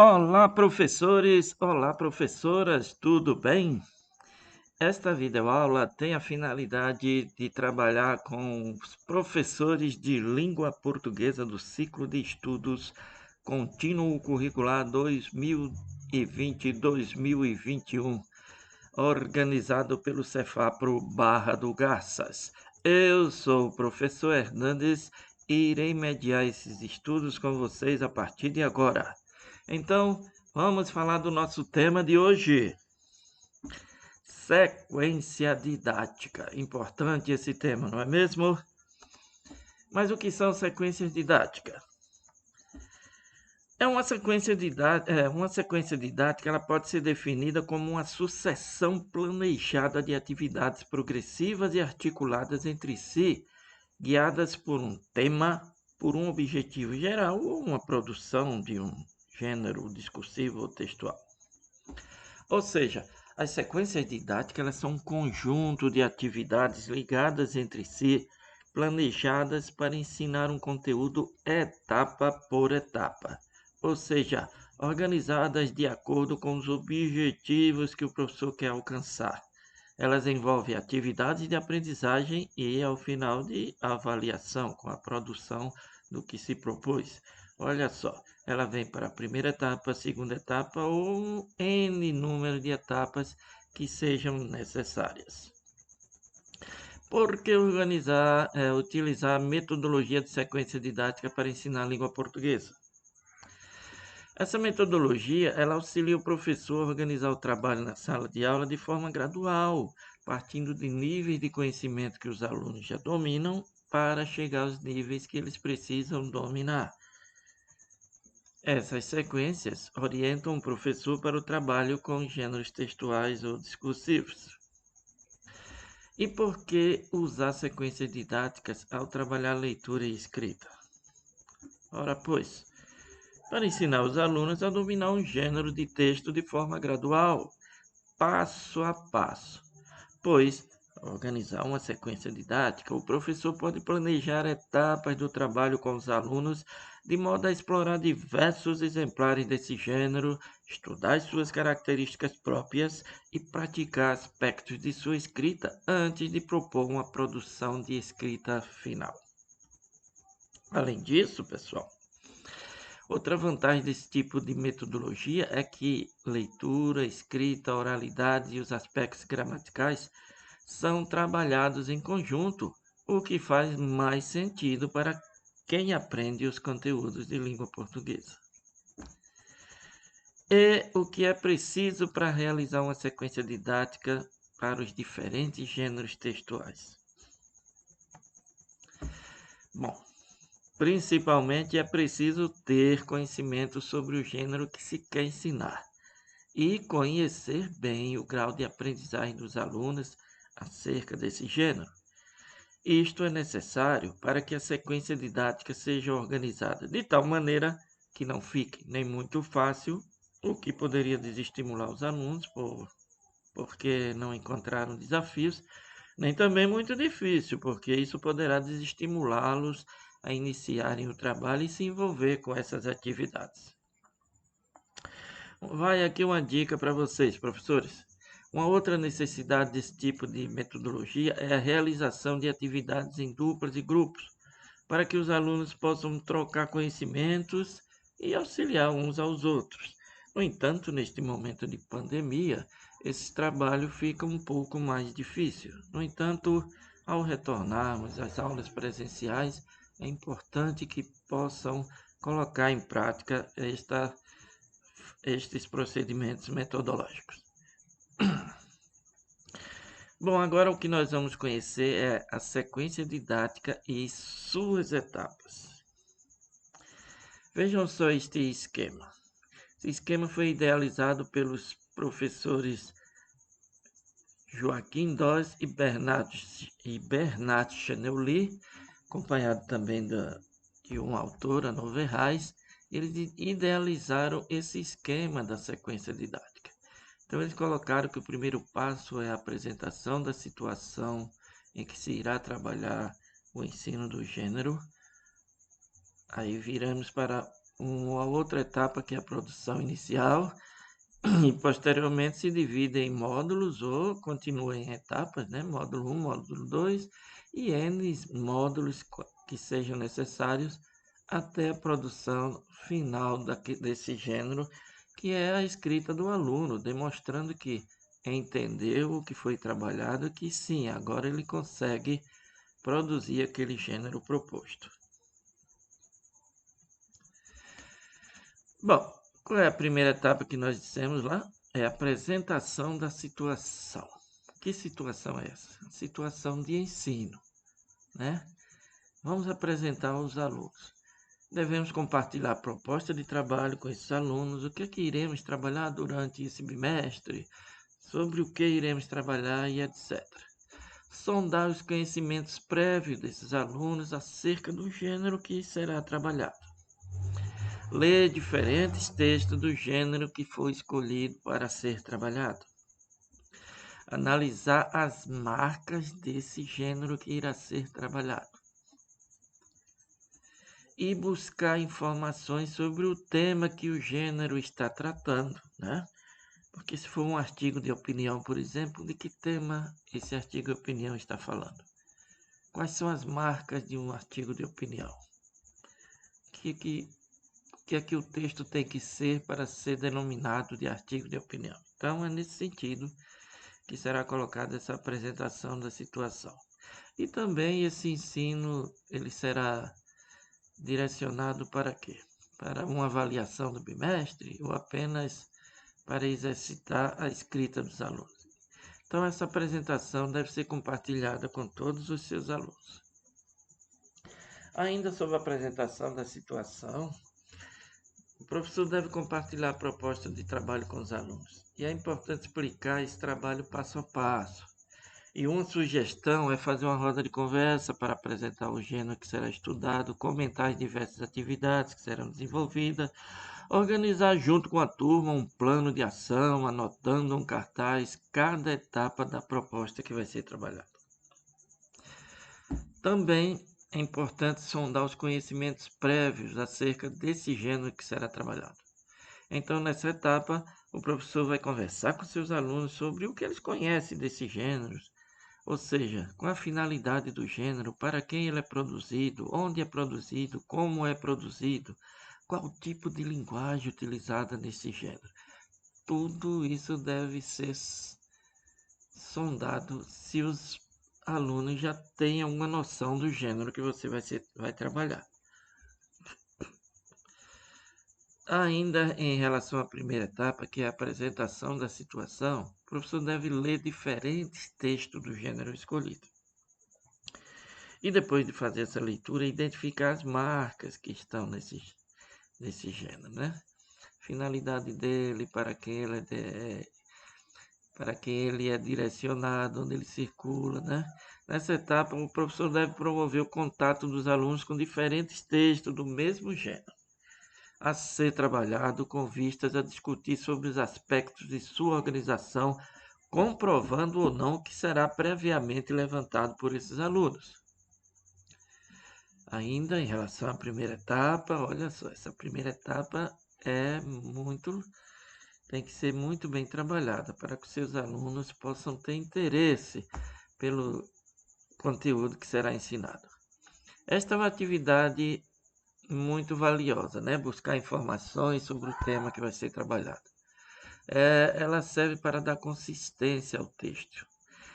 Olá, professores! Olá, professoras! Tudo bem? Esta videoaula tem a finalidade de trabalhar com os professores de língua portuguesa do ciclo de estudos contínuo curricular 2020-2021, organizado pelo Cefapro Barra do Garças. Eu sou o professor Hernandes e irei mediar esses estudos com vocês a partir de agora. Então, vamos falar do nosso tema de hoje. Sequência didática. Importante esse tema, não é mesmo? Mas o que são sequências didáticas? Uma sequência didática, ela pode ser definida como uma sucessão planejada de atividades progressivas e articuladas entre si, guiadas por um tema, por um objetivo geral ou uma produção de um gênero discursivo ou textual. Ou seja, as sequências didáticas elas são um conjunto de atividades ligadas entre si, planejadas para ensinar um conteúdo etapa por etapa. Ou seja, organizadas de acordo com os objetivos que o professor quer alcançar. Elas envolvem atividades de aprendizagem e, ao final, de avaliação, com a produção do que se propôs. Olha só, ela vem para a primeira etapa, a segunda etapa ou N número de etapas que sejam necessárias. Por que utilizar a metodologia de sequência didática para ensinar a língua portuguesa? Essa metodologia, ela auxilia o professor a organizar o trabalho na sala de aula de forma gradual, partindo de níveis de conhecimento que os alunos já dominam para chegar aos níveis que eles precisam dominar. Essas sequências orientam o professor para o trabalho com gêneros textuais ou discursivos. E por que usar sequências didáticas ao trabalhar leitura e escrita? Ora, pois, para ensinar os alunos a dominar um gênero de texto de forma gradual, passo a passo, pois, ao organizar uma sequência didática, o professor pode planejar etapas do trabalho com os alunos de modo a explorar diversos exemplares desse gênero, estudar as suas características próprias e praticar aspectos de sua escrita antes de propor uma produção de escrita final. Além disso, pessoal, outra vantagem desse tipo de metodologia é que leitura, escrita, oralidade e os aspectos gramaticais são trabalhados em conjunto, o que faz mais sentido para quem aprende os conteúdos de língua portuguesa. E o que é preciso para realizar uma sequência didática para os diferentes gêneros textuais? Bom, principalmente é preciso ter conhecimento sobre o gênero que se quer ensinar e conhecer bem o grau de aprendizagem dos alunos acerca desse gênero. Isto é necessário para que a sequência didática seja organizada de tal maneira que não fique nem muito fácil, o que poderia desestimular os alunos porque não encontraram desafios, nem também muito difícil, porque isso poderá desestimulá-los a iniciarem o trabalho e se envolver com essas atividades. Vai aqui uma dica para vocês, professores. Uma outra necessidade desse tipo de metodologia é a realização de atividades em duplas e grupos, para que os alunos possam trocar conhecimentos e auxiliar uns aos outros. No entanto, neste momento de pandemia, esse trabalho fica um pouco mais difícil. No entanto, ao retornarmos às aulas presenciais, é importante que possam colocar em prática estes procedimentos metodológicos. Bom, agora o que nós vamos conhecer é a sequência didática e suas etapas. Vejam só este esquema. Esse esquema foi idealizado pelos professores Joaquim Dawes e Bernard Chanelly, acompanhado também de um autor, a Noverrais. Eles idealizaram esse esquema da sequência didática. Então, eles colocaram que o primeiro passo é a apresentação da situação em que se irá trabalhar o ensino do gênero. Aí viramos para uma outra etapa que é a produção inicial e posteriormente se divide em módulos ou continua em etapas, né? Módulo 1, módulo 2 e N módulos que sejam necessários até a produção final desse gênero, que é a escrita do aluno, demonstrando que entendeu o que foi trabalhado, que sim, agora ele consegue produzir aquele gênero proposto. Bom, qual é a primeira etapa que nós dissemos lá? É a apresentação da situação. Que situação é essa? Situação de ensino, né? Vamos apresentar aos alunos. Devemos compartilhar a proposta de trabalho com esses alunos, o que é que iremos trabalhar durante esse bimestre, sobre o que iremos trabalhar e etc. Sondar os conhecimentos prévios desses alunos acerca do gênero que será trabalhado. Ler diferentes textos do gênero que foi escolhido para ser trabalhado. Analisar as marcas desse gênero que irá ser trabalhado. E buscar informações sobre o tema que o gênero está tratando, né? Porque se for um artigo de opinião, por exemplo, de que tema esse artigo de opinião está falando? Quais são as marcas de um artigo de opinião? Que é que o texto tem que ser para ser denominado de artigo de opinião? Então, é nesse sentido que será colocada essa apresentação da situação. E também esse ensino, ele será direcionado para quê? Para uma avaliação do bimestre ou apenas para exercitar a escrita dos alunos? Então, essa apresentação deve ser compartilhada com todos os seus alunos. Ainda sobre a apresentação da situação, o professor deve compartilhar a proposta de trabalho com os alunos. E é importante explicar esse trabalho passo a passo. E uma sugestão é fazer uma roda de conversa para apresentar o gênero que será estudado, comentar as diversas atividades que serão desenvolvidas, organizar junto com a turma um plano de ação, anotando um cartaz cada etapa da proposta que vai ser trabalhada. Também é importante sondar os conhecimentos prévios acerca desse gênero que será trabalhado. Então, nessa etapa, o professor vai conversar com seus alunos sobre o que eles conhecem desses gêneros, ou seja, qual a finalidade do gênero, para quem ele é produzido, onde é produzido, como é produzido, qual o tipo de linguagem utilizada nesse gênero. Tudo isso deve ser sondado se os alunos já têm alguma noção do gênero que você vai trabalhar. Ainda em relação à primeira etapa, que é a apresentação da situação, o professor deve ler diferentes textos do gênero escolhido. E depois de fazer essa leitura, identificar as marcas que estão nesse gênero, né? Finalidade dele, para quem ele é direcionado, onde ele circula, né? Nessa etapa, o professor deve promover o contato dos alunos com diferentes textos do mesmo gênero, a ser trabalhado com vistas a discutir sobre os aspectos de sua organização, comprovando ou não o que será previamente levantado por esses alunos. Ainda em relação à primeira etapa, olha só, essa primeira etapa tem que ser muito bem trabalhada para que seus alunos possam ter interesse pelo conteúdo que será ensinado. Esta é uma atividade muito valiosa, né? Buscar informações sobre o tema que vai ser trabalhado. Ela serve para dar consistência ao texto.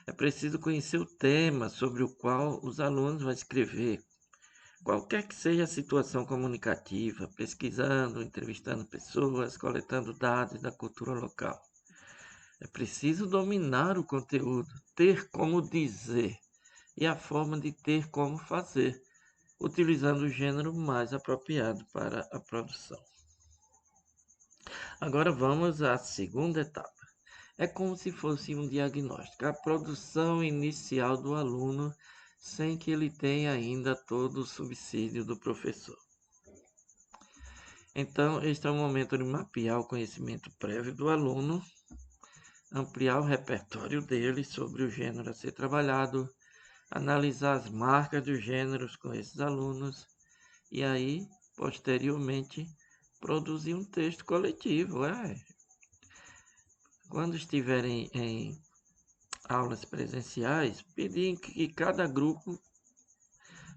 É preciso conhecer o tema sobre o qual os alunos vão escrever, qualquer que seja a situação comunicativa, pesquisando, entrevistando pessoas, coletando dados da cultura local. É preciso dominar o conteúdo, ter como dizer e a forma de ter como fazer, utilizando o gênero mais apropriado para a produção. Agora vamos à segunda etapa. É como se fosse um diagnóstico, a produção inicial do aluno sem que ele tenha ainda todo o subsídio do professor. Então, este é o momento de mapear o conhecimento prévio do aluno, ampliar o repertório dele sobre o gênero a ser trabalhado, analisar as marcas dos gêneros com esses alunos e aí, posteriormente, produzir um texto coletivo. Quando estiverem em aulas presenciais, pedir que cada grupo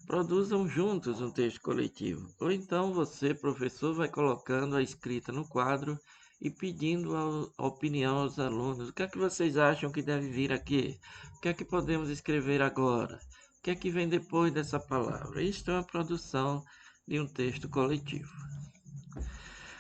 produzam juntos um texto coletivo. Ou então você, professor, vai colocando a escrita no quadro e pedindo a opinião aos alunos. O que é que vocês acham que deve vir aqui? O que é que podemos escrever agora? O que é que vem depois dessa palavra? Isto é uma produção de um texto coletivo.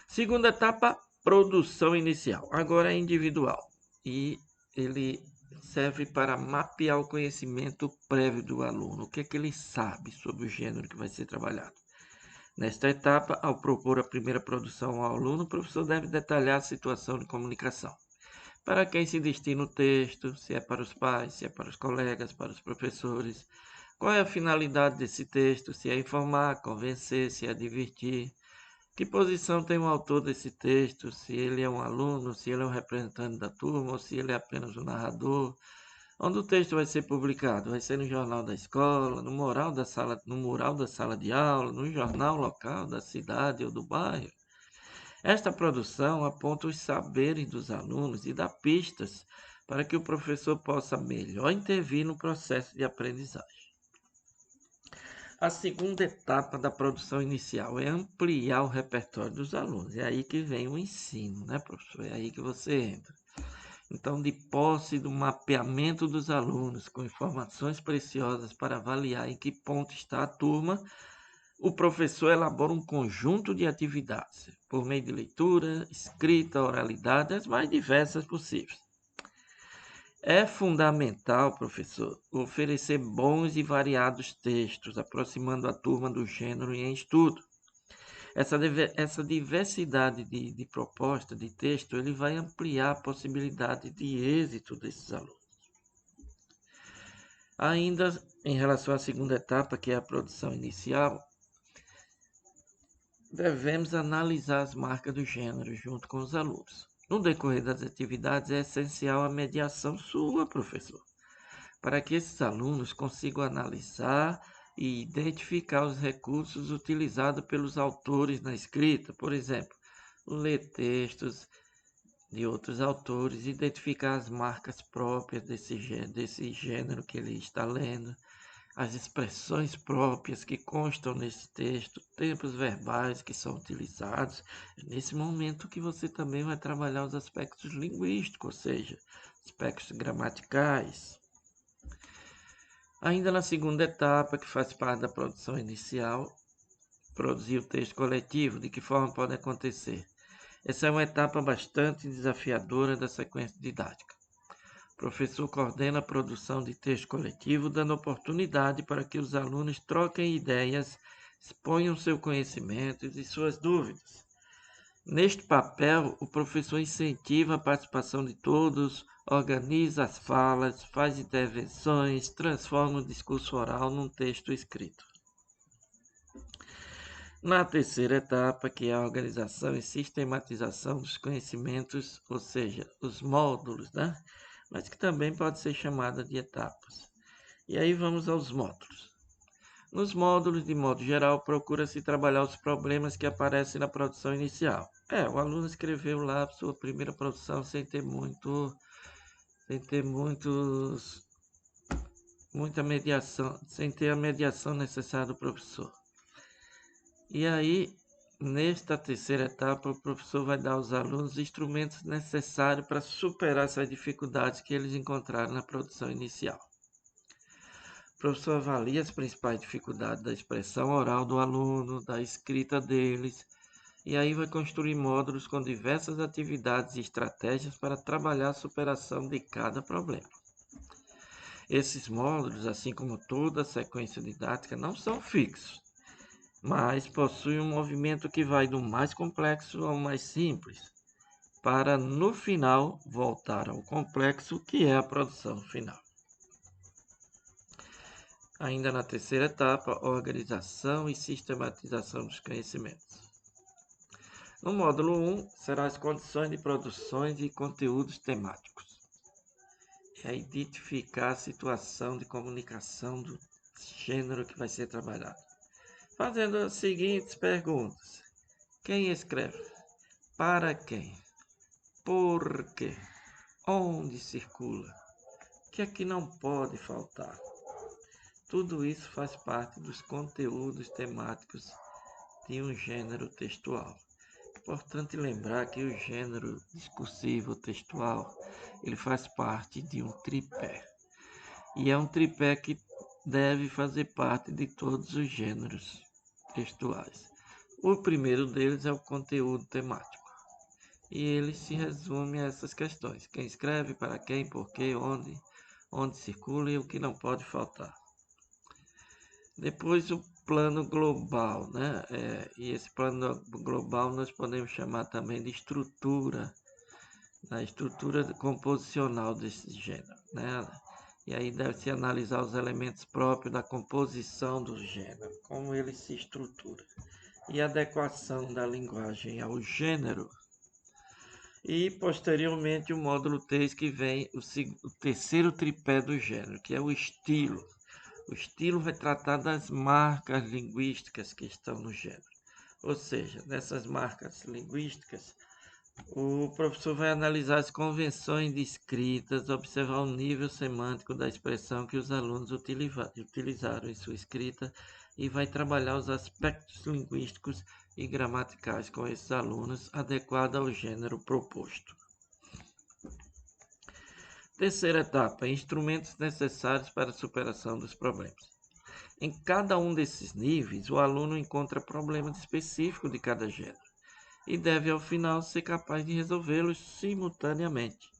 Segunda etapa, produção inicial. Agora é individual e ele serve para mapear o conhecimento prévio do aluno, o que é que ele sabe sobre o gênero que vai ser trabalhado. Nesta etapa, ao propor a primeira produção ao aluno, o professor deve detalhar a situação de comunicação. Para quem se destina o texto, se é para os pais, se é para os colegas, para os professores, qual é a finalidade desse texto, se é informar, convencer, se é divertir. Que posição tem o autor desse texto? Se ele é um aluno, se ele é um representante da turma, ou se ele é apenas um narrador? Onde o texto vai ser publicado? Vai ser no jornal da escola, no mural da sala de aula, no jornal local da cidade ou do bairro? Esta produção aponta os saberes dos alunos e dá pistas para que o professor possa melhor intervir no processo de aprendizagem. A segunda etapa da produção inicial é ampliar o repertório dos alunos. É aí que vem o ensino, né, professor? É aí que você entra. Então, de posse do mapeamento dos alunos, com informações preciosas para avaliar em que ponto está a turma, o professor elabora um conjunto de atividades, por meio de leitura, escrita, oralidade, as mais diversas possíveis. É fundamental, professor, oferecer bons e variados textos, aproximando a turma do gênero em estudo. Essa diversidade de proposta de texto, ele vai ampliar a possibilidade de êxito desses alunos. Ainda em relação à segunda etapa, que é a produção inicial, devemos analisar as marcas do gênero junto com os alunos. No decorrer das atividades, é essencial a mediação sua, professor, para que esses alunos consigam analisar e identificar os recursos utilizados pelos autores na escrita. Por exemplo, ler textos de outros autores, identificar as marcas próprias desse gênero que ele está lendo, as expressões próprias que constam nesse texto, tempos verbais que são utilizados. É nesse momento que você também vai trabalhar os aspectos linguísticos, ou seja, aspectos gramaticais. Ainda na segunda etapa, que faz parte da produção inicial, produzir o texto coletivo, de que forma pode acontecer? Essa é uma etapa bastante desafiadora da sequência didática. O professor coordena a produção de texto coletivo, dando oportunidade para que os alunos troquem ideias, exponham seu conhecimento e suas dúvidas. Neste papel, o professor incentiva a participação de todos, organiza as falas, faz intervenções, transforma o discurso oral num texto escrito. Na terceira etapa, que é a organização e sistematização dos conhecimentos, ou seja, os módulos, né? Mas que também pode ser chamada de etapas. E aí vamos aos módulos. Nos módulos, de modo geral, procura-se trabalhar os problemas que aparecem na produção inicial. O aluno escreveu lá a sua primeira produção sem ter muita mediação, sem ter a mediação necessária do professor. E aí, nesta terceira etapa, o professor vai dar aos alunos instrumentos necessários para superar essas dificuldades que eles encontraram na produção inicial. O professor avalia as principais dificuldades da expressão oral do aluno, da escrita deles, e aí vai construir módulos com diversas atividades e estratégias para trabalhar a superação de cada problema. Esses módulos, assim como toda a sequência didática, não são fixos, mas possuem um movimento que vai do mais complexo ao mais simples, para no final voltar ao complexo, que é a produção final. Ainda na terceira etapa, organização e sistematização dos conhecimentos. No módulo 1, serão as condições de produções e conteúdos temáticos. É identificar a situação de comunicação do gênero que vai ser trabalhado, fazendo as seguintes perguntas. Quem escreve? Para quem? Por quê? Onde circula? O que é que não pode faltar? Tudo isso faz parte dos conteúdos temáticos de um gênero textual. Importante lembrar que o gênero discursivo textual, ele faz parte de um tripé. E é um tripé que deve fazer parte de todos os gêneros textuais. O primeiro deles é o conteúdo temático. E ele se resume a essas questões: quem escreve, para quem, por quê, onde circula e o que não pode faltar. Depois o plano global, né? E esse plano global nós podemos chamar também de estrutura, a estrutura composicional desse gênero, né? E aí deve-se analisar os elementos próprios da composição do gênero, como ele se estrutura, e adequação da linguagem ao gênero. E, posteriormente, o módulo 3, que vem o terceiro tripé do gênero, que é o estilo. O estilo vai tratar das marcas linguísticas que estão no gênero. Ou seja, nessas marcas linguísticas, o professor vai analisar as convenções de escritas, observar o nível semântico da expressão que os alunos utilizaram em sua escrita e vai trabalhar os aspectos linguísticos e gramaticais com esses alunos, adequado ao gênero proposto. Terceira etapa: instrumentos necessários para a superação dos problemas. Em cada um desses níveis, o aluno encontra problemas específicos de cada gênero e deve, ao final, ser capaz de resolvê-los simultaneamente.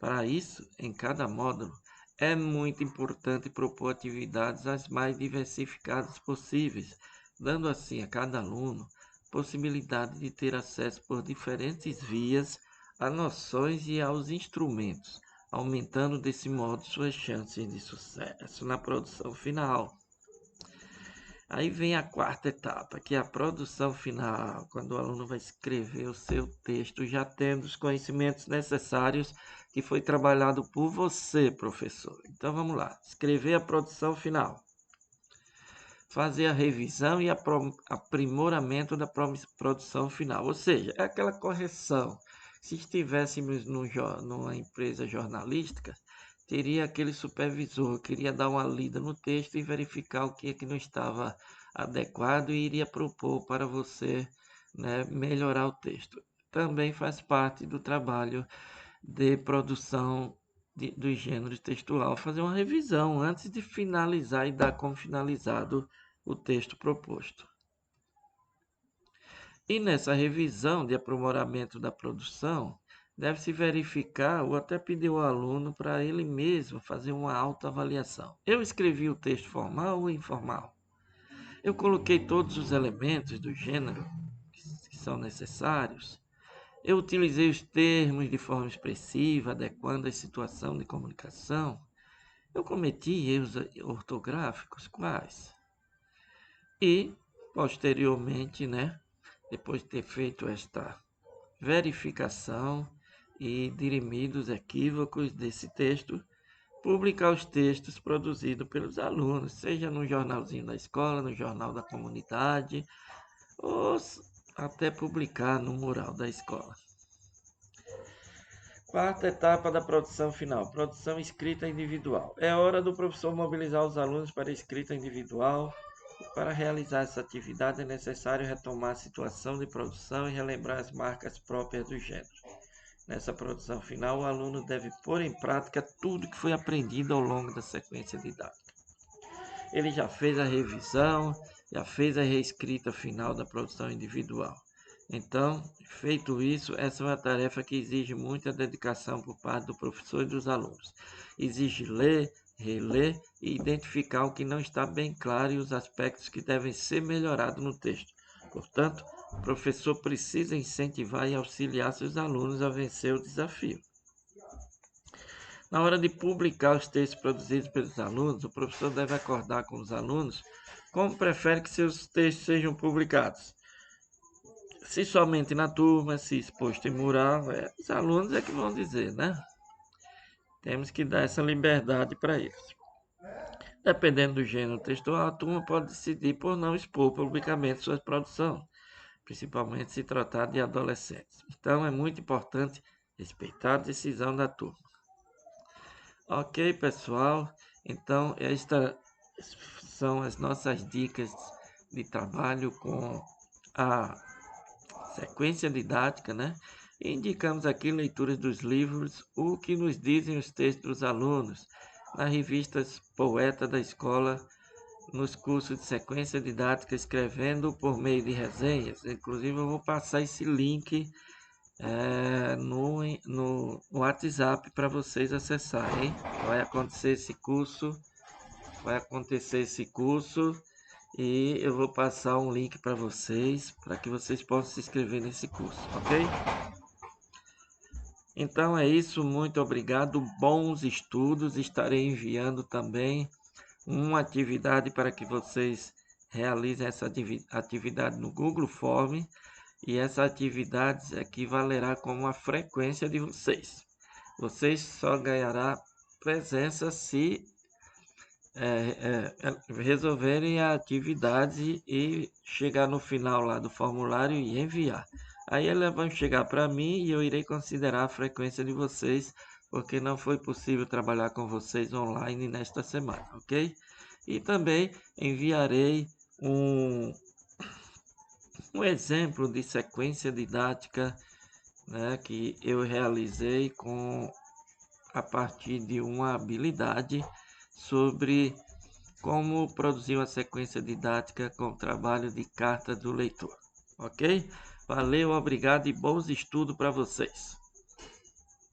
Para isso, em cada módulo, é muito importante propor atividades as mais diversificadas possíveis, dando assim a cada aluno possibilidade de ter acesso por diferentes vias a noções e aos instrumentos, aumentando desse modo suas chances de sucesso na produção final. Aí vem a quarta etapa, que é a produção final, quando o aluno vai escrever o seu texto, já tendo os conhecimentos necessários que foi trabalhado por você, professor. Então vamos lá, escrever a produção final, fazer a revisão e aprimoramento da produção final, ou seja, é aquela correção. Se estivéssemos numa empresa jornalística, teria aquele supervisor que iria dar uma lida no texto e verificar o que é que não estava adequado e iria propor para você, né, melhorar o texto. Também faz parte do trabalho de produção dos gêneros textual, fazer uma revisão antes de finalizar e dar como finalizado o texto proposto. E nessa revisão de aprimoramento da produção, deve-se verificar ou até pedir ao aluno para ele mesmo fazer uma autoavaliação. Eu escrevi o texto formal ou informal? Eu coloquei todos os elementos do gênero que são necessários? Eu utilizei os termos de forma expressiva, adequando a situação de comunicação? Eu cometi erros ortográficos? Quais? E, posteriormente, né, depois de ter feito esta verificação e dirimido os equívocos desse texto, publicar os textos produzidos pelos alunos, seja no jornalzinho da escola, no jornal da comunidade, ou até publicar no mural da escola. Quarta etapa da produção final, produção escrita individual. É hora do professor mobilizar os alunos para a escrita individual. Para realizar essa atividade é necessário retomar a situação de produção e relembrar as marcas próprias do gênero. Nessa produção final, o aluno deve pôr em prática tudo que foi aprendido ao longo da sequência didática. Ele já fez a revisão, já fez a reescrita final da produção individual. Então, feito isso, essa é uma tarefa que exige muita dedicação por parte do professor e dos alunos. Exige ler, reler e identificar o que não está bem claro e os aspectos que devem ser melhorados no texto. Portanto, o professor precisa incentivar e auxiliar seus alunos a vencer o desafio. Na hora de publicar os textos produzidos pelos alunos, o professor deve acordar com os alunos como prefere que seus textos sejam publicados. Se somente na turma, se exposto em mural, os alunos é que vão dizer, né? Temos que dar essa liberdade para eles. Dependendo do gênero textual, a turma pode decidir por não expor publicamente sua produção, principalmente se tratar de adolescentes. Então é muito importante respeitar a decisão da turma. Ok, pessoal? Então estas são as nossas dicas de trabalho com a sequência didática, né? E indicamos aqui leituras dos livros O que nos dizem os textos dos alunos, nas revistas Poeta da Escola, nos cursos de sequência didática, escrevendo por meio de resenhas. Inclusive, eu vou passar esse link no WhatsApp para vocês acessarem. Vai acontecer esse curso e eu vou passar um link para vocês, para que vocês possam se inscrever nesse curso, ok? Então é isso, muito obrigado, bons estudos. Estarei enviando também uma atividade para que vocês realizem essa atividade no Google Form, e essa atividade equivalerá como a frequência de vocês. Vocês só ganhará presença se resolverem a atividade e chegar no final lá do formulário e enviar. Aí elas vão chegar para mim e eu irei considerar a frequência de vocês, porque não foi possível trabalhar com vocês online nesta semana, ok? E também enviarei um exemplo de sequência didática, né, que eu realizei a partir de uma habilidade sobre como produzir uma sequência didática com o trabalho de carta do leitor. Ok? Valeu, obrigado e bons estudos para vocês.